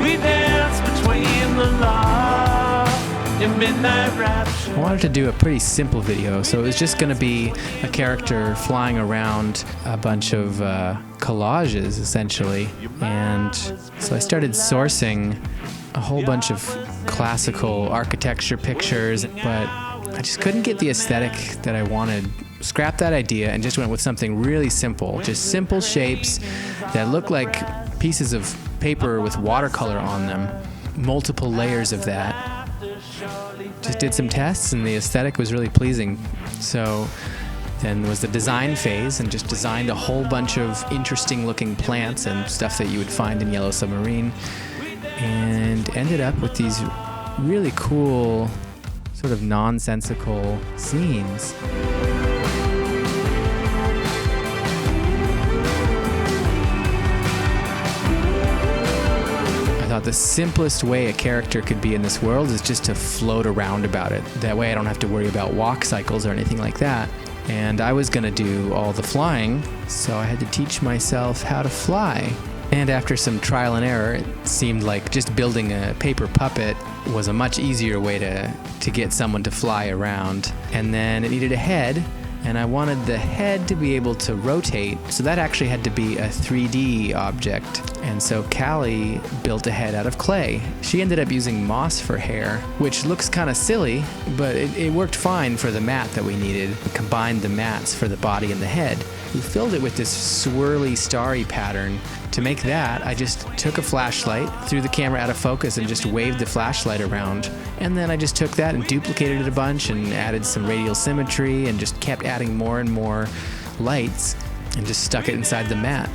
We dance between the law and midnight rapture. I wanted to do a pretty simple video, so it was just going to be a character flying around a bunch of collages, essentially. And so I started sourcing a whole bunch of classical architecture pictures, but I just couldn't get the aesthetic that I wanted. Scrapped that idea and just went with something really simple. Just simple shapes that look like pieces of paper with watercolor on them. Multiple layers of that. Just did some tests and the aesthetic was really pleasing. So then was the design phase and just designed a whole bunch of interesting looking plants and stuff that you would find in Yellow Submarine, and ended up with these really cool sort of nonsensical scenes. I thought the simplest way a character could be in this world is just to float around about it. That way I don't have to worry about walk cycles or anything like that. And I was gonna do all the flying, so I had to teach myself how to fly. And after some trial and error, it seemed like just building a paper puppet was a much easier way to get someone to fly around. And then it needed a head, and I wanted the head to be able to rotate, so that actually had to be a 3D object. And so Callie built a head out of clay. She ended up using moss for hair, which looks kind of silly, but it worked fine for the mat that we needed. We combined the mats for the body and the head. We filled it with this swirly, starry pattern. To make that, I just took a flashlight, threw the camera out of focus, and just waved the flashlight around. And then I just took that and duplicated it a bunch and added some radial symmetry and just kept adding more and more lights and just stuck it inside the mat.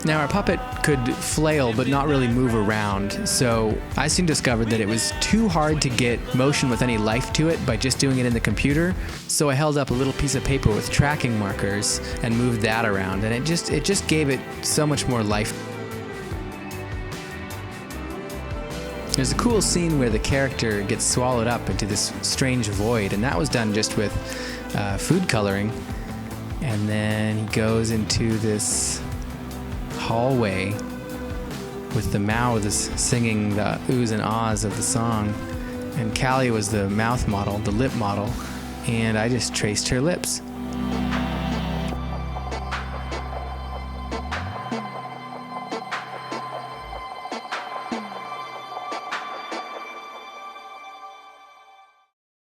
Now our puppet could flail but not really move around, so I soon discovered that it was too hard to get motion with any life to it by just doing it in the computer. So I held up a little piece of paper with tracking markers and moved that around, and it just gave it so much more life. There's a cool scene where the character gets swallowed up into this strange void, and that was done just with food coloring. And then he goes into this hallway with the mouths singing the oohs and ahs of the song, and Callie was the mouth model, the lip model, and I just traced her lips.